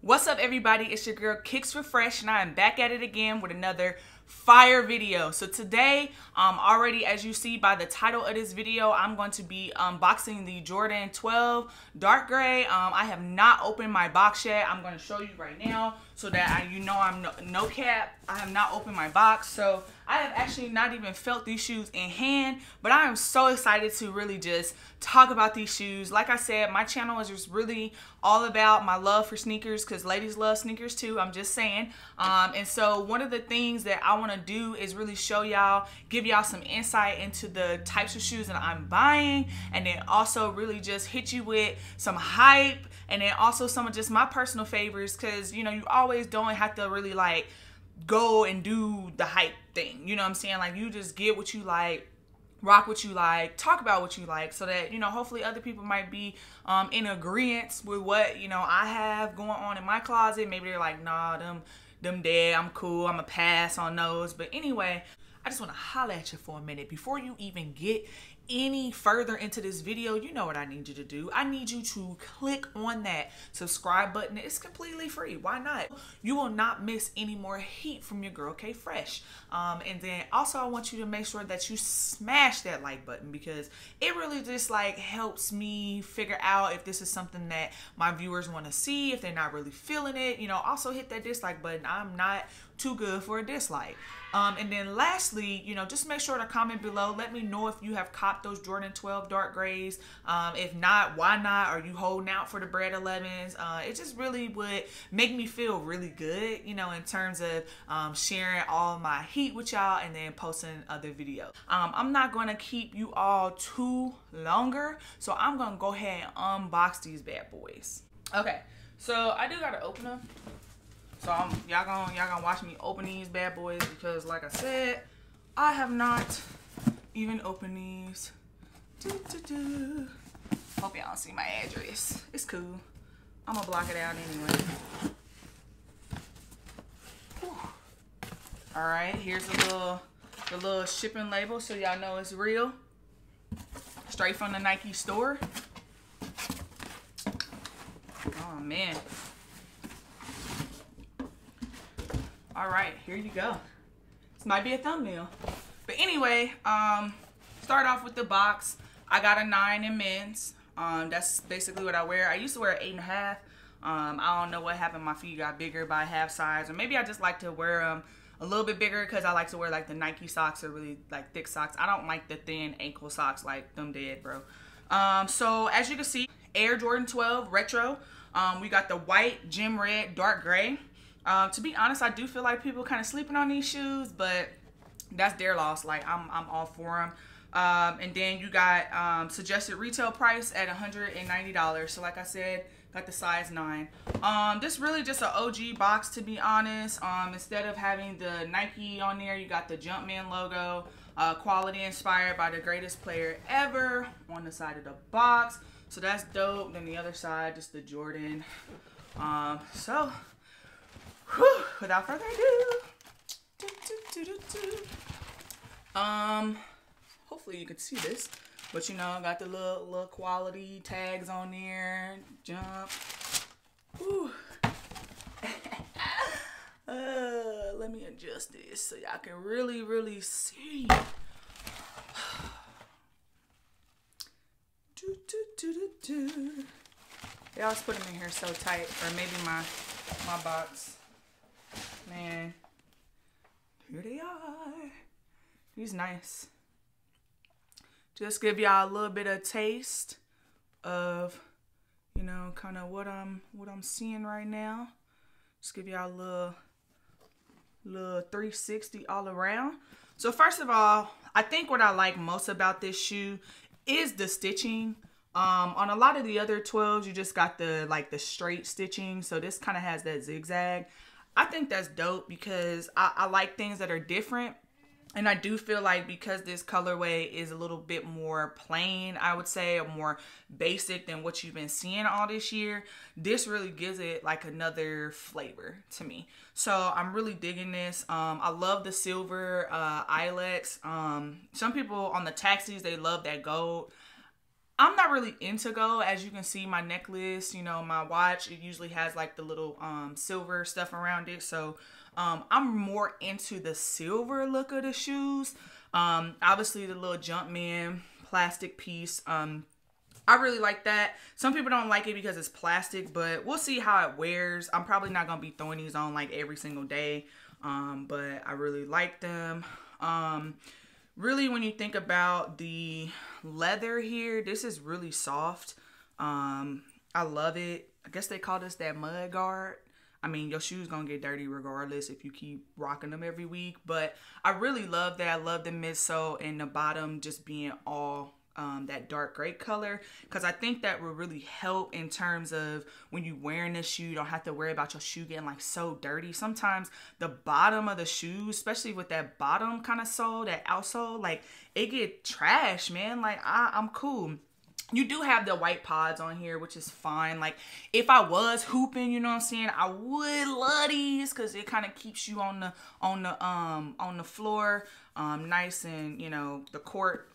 What's up, everybody? It's your girl Kicks Refresh, and I am back at it again with another fire video. So today, already as you see by the title of this video, I'm going to be unboxing the Jordan 12 dark gray. I have not opened my box yet. I'm going to show you right now so that you know I'm no cap. I have not opened my box, so I have actually not even felt these shoes in hand, but I am so excited to really just talk about these shoes. Like I said, my channel is just really all about my love for sneakers, because ladies love sneakers too, I'm just saying. And so one of the things that I want to do is really show y'all, give y'all some insight into the types of shoes that I'm buying, and then also really just hit you with some hype, and then also some of just my personal favorites, because you know, you always don't have to really like go and do the hype thing, you know what I'm saying? Like, you just get what you like, rock what you like, talk about what you like, so that, you know, hopefully other people might be in agreement with what, you know, I have going on in my closet. Maybe they're like, nah, them dead, I'm cool, I'm a pass on those. But anyway, I just want to holler at you for a minute before you even get any further into this video. You know what I need you to do. I need you to click on that subscribe button. It's completely free. Why not? You will not miss any more heat from your girl K Fresh. And then also I want you to make sure that you smash that like button, because it really just like helps me figure out if this is something that my viewers want to see, if they're not really feeling it. You know, also hit that dislike button. I'm not too good for a dislike. And then lastly, you know, just make sure to comment below. Let me know if you have copped those Jordan 12 dark grays. If not, why not? Are you holding out for the Bred 11s? It just really would make me feel really good, you know, in terms of sharing all my heat with y'all and then posting other videos. I'm not going to keep you all too longer, so I'm going to go ahead and unbox these bad boys. Okay, so I do got to open them. So y'all gonna watch me open these bad boys, because like I said, I have not even opened these. Hope y'all don't see my address. It's cool. I'm gonna block it out anyway. All right, here's the little shipping label, so y'all know it's real. Straight from the Nike store. Oh man. All right, here you go. This might be a thumbnail. But anyway, start off with the box. I got a 9 in men's. That's basically what I wear. I used to wear an 8.5. I don't know what happened. My feet got bigger by half size. Or maybe I just like to wear them a little bit bigger, because I like to wear like the Nike socks, or really like thick socks. I don't like the thin ankle socks like them dead, bro. So as you can see, Air Jordan 12 Retro. We got the white, gem red, dark gray. To be honest, I do feel like people kind of sleeping on these shoes, but that's their loss. Like, I'm all for them. And then you got suggested retail price at $190. So like I said, got the size 9. This really just an OG box, to be honest. Instead of having the Nike on there, you got the Jumpman logo. Quality inspired by the greatest player ever on the side of the box. So that's dope. Then the other side, just the Jordan. So whew, without further ado, hopefully you can see this, but you know, got the little quality tags on there. Jump. Whew. Let me adjust this so y'all can really see. They always put them in here so tight, or maybe my box. Man, here they are. He's nice. Just give y'all a little bit of taste of, you know, kind of what I'm seeing right now. Just give y'all a little 360 all around. So first of all, I think what I like most about this shoe is the stitching. On a lot of the other 12s, you just got the straight stitching. So this kind of has that zigzag. I think that's dope, because I like things that are different. And I do feel like, because this colorway is a little bit more plain, I would say, or more basic than what you've been seeing all this year, this really gives it like another flavor to me. So I'm really digging this. I love the silver eyelets. Some people on the taxis, they love that gold. I'm not really into gold. As you can see, my necklace, you know, my watch, it usually has like the little silver stuff around it. So I'm more into the silver look of the shoes. Obviously the little Jumpman plastic piece. I really like that. Some people don't like it because it's plastic, but we'll see how it wears. I'm probably not going to be throwing these on like every single day, but I really like them. Really, when you think about the leather here, this is really soft. I love it. I guess they call this that mud guard. I mean, your shoes gonna get dirty regardless if you keep rocking them every week, but I really love that. I love the midsole and the bottom just being all that dark gray color, because I think that will really help in terms of when you wearing this shoe, you don't have to worry about your shoe getting like so dirty. Sometimes the bottom of the shoe, especially with that bottom kind of sole, that outsole, like it get trash, man. Like I'm cool. You do have the white pods on here, which is fine. Like if I was hooping, you know what I'm saying, I would love these because it kind of keeps you on the floor, nice and, you know, the court,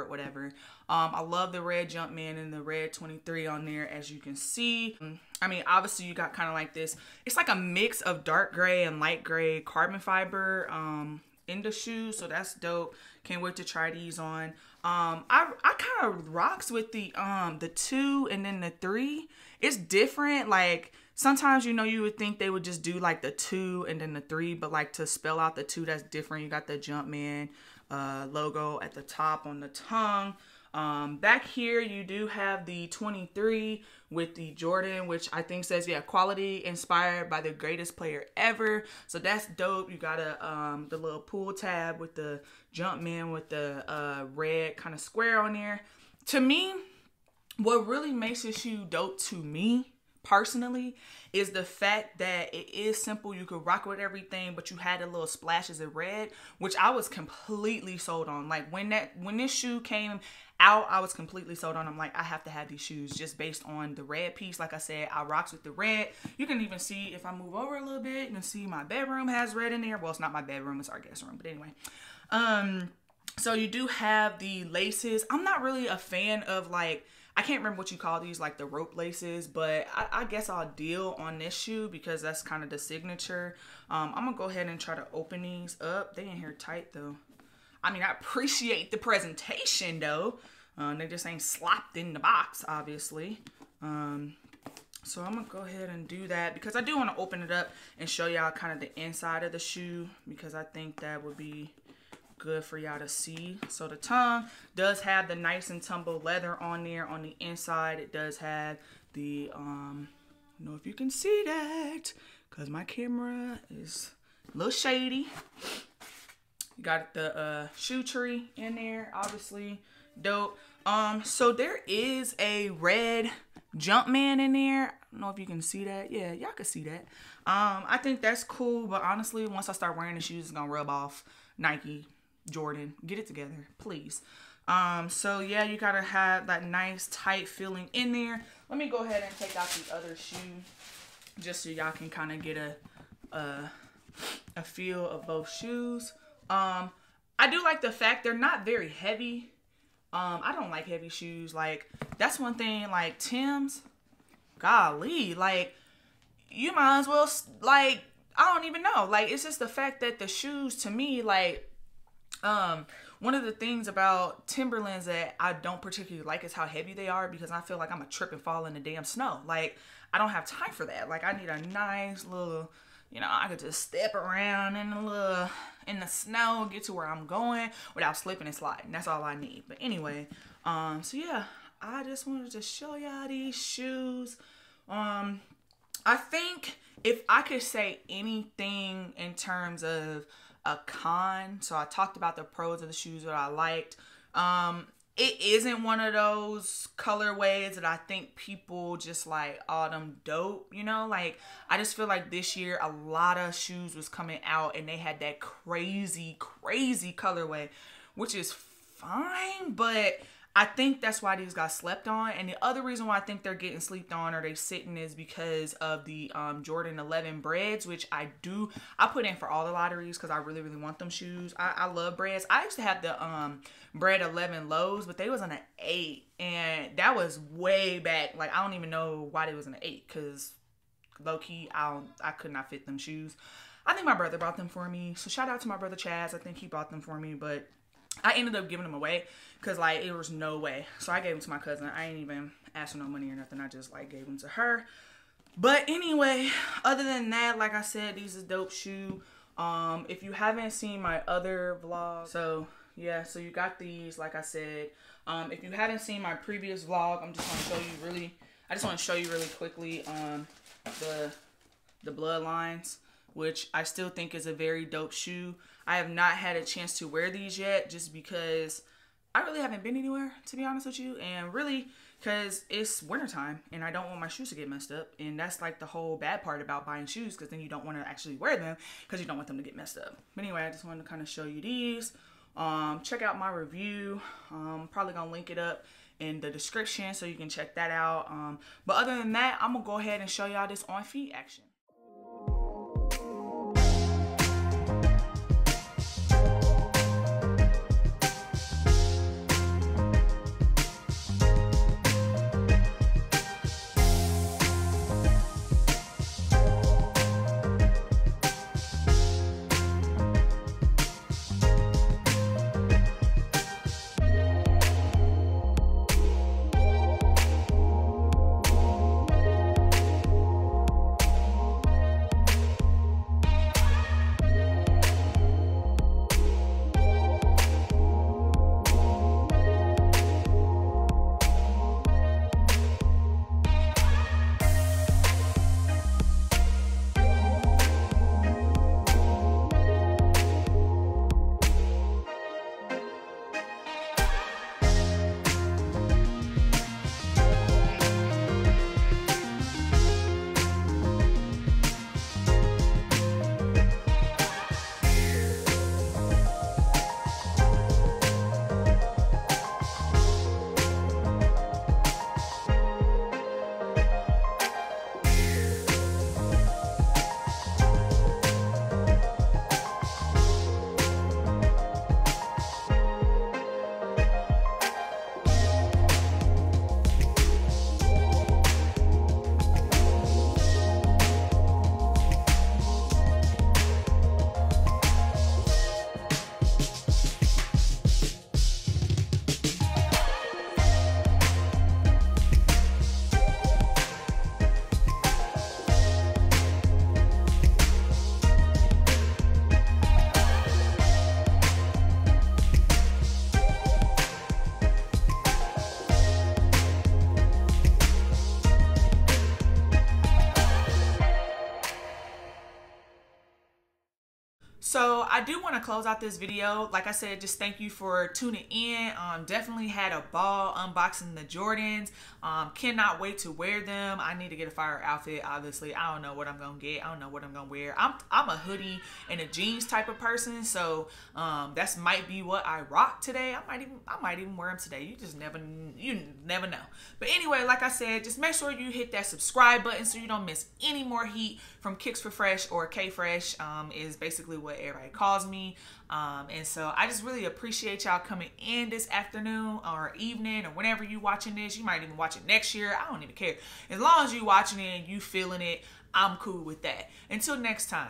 whatever. I love the red Jumpman and the red 23 on there, as you can see. I mean, obviously you got kind of like this, it's like a mix of dark gray and light gray carbon fiber in the shoes, so that's dope. Can't wait to try these on. I kind of rocks with the 2 and then the 3. It's different. Like sometimes, you know, you would think they would just do like the 2 and then the 3, but like to spell out the 2, that's different. You got the Jumpman logo at the top on the tongue. Back here you do have the 23 with the Jordan, which I think says, yeah, quality inspired by the greatest player ever. So that's dope. You got the little pull tab with the Jumpman with the red kind of square on there. To me, what really makes this shoe dope to me personally is the fact that it is simple. You could rock with everything, but you had the little splashes of red, which I was completely sold on. Like when this shoe came out, I was completely sold on. I'm like, I have to have these shoes just based on the red piece. Like I said, I rocks with the red. You can even see if I move over a little bit, you can see my bedroom has red in there. Well, it's not my bedroom, it's our guest room, but anyway. So you do have the laces. I'm not really a fan of, like, I can't remember what you call these, like the rope laces, but I guess I'll deal on this shoe because that's kind of the signature. I'm gonna go ahead and try to open these up. They in here tight though. I mean, I appreciate the presentation though. They just ain't slopped in the box, obviously. So I'm gonna go ahead and do that because I do want to open it up and show y'all kind of the inside of the shoe, because I think that would be good for y'all to see. So the tongue does have the nice and tumble leather on there. On the inside, it does have the I don't know if you can see that because my camera is a little shady. You got the shoe tree in there, obviously dope. So there is a red Jumpman in there. I don't know if you can see that. Yeah, y'all can see that. I think that's cool, but honestly, once I start wearing the shoes, it's gonna rub off. Nike, Jordan, get it together, please. So yeah, you gotta have that nice tight feeling in there. Let me go ahead and take out the other shoe just so y'all can kind of get a feel of both shoes. I do like the fact they're not very heavy. I don't like heavy shoes. Like that's one thing. Like Tim's, golly, like you might as well, like, I don't even know. Like it's just the fact that the shoes, to me, like one of the things about Timberlands that I don't particularly like is how heavy they are, because I feel like I'm a trip and fall in the damn snow. Like I don't have time for that. Like I need a nice little, you know, I could just step around in the snow, get to where I'm going without slipping and sliding. That's all I need. But anyway, so yeah, I just wanted to show y'all these shoes. I think if I could say anything in terms of a con, so I talked about the pros of the shoes that I liked. It isn't one of those colorways that I think people just like, oh, them dope, you know? Like, I just feel like this year a lot of shoes was coming out and they had that crazy, crazy colorway, which is fine, but I think that's why these got slept on. And the other reason why I think they're getting slept on or they sitting is because of the Jordan 11 breads, which I put in for all the lotteries because I really, really want them shoes. I love breads. I used to have the bread 11 lows, but they was on an 8. And that was way back. Like, I don't even know why they was on an 8 because low-key, I could not fit them shoes. I think my brother bought them for me. So shout out to my brother Chaz. I think he bought them for me, but I ended up giving them away because, like, it was no way. So I gave them to my cousin. I ain't even asked for no money or nothing. I just, like, gave them to her. But anyway, other than that, like I said, these is dope shoe. If you haven't seen my other vlog, so yeah, so you got these, like I said. If you haven't seen my previous vlog, I just want to show you really quickly the bloodlines, which I still think is a very dope shoe. I have not had a chance to wear these yet just because I really haven't been anywhere, to be honest with you. And really, because it's wintertime and I don't want my shoes to get messed up. And that's like the whole bad part about buying shoes, because then you don't want to actually wear them because you don't want them to get messed up. But anyway, I just wanted to kind of show you these. Check out my review. Probably going to link it up in the description so you can check that out. But other than that, I'm going to go ahead and show y'all this on feet action. So I do want to close out this video. Like I said, just thank you for tuning in. Definitely had a ball unboxing the Jordans. Cannot wait to wear them. I need to get a fire outfit, obviously. I don't know what I'm going to get. I don't know what I'm going to wear. I'm a hoodie and a jeans type of person. So that's might be what I rock today. I might even wear them today. You never know. But anyway, like I said, just make sure you hit that subscribe button so you don't miss any more heat from Kicks for Fresh, or K Fresh is basically what everybody calls me. And so I just really appreciate y'all coming in this afternoon or evening or whenever you watching this. You might even watch it next year. I don't even care. As long as you watching it and you feeling it, I'm cool with that. Until next time.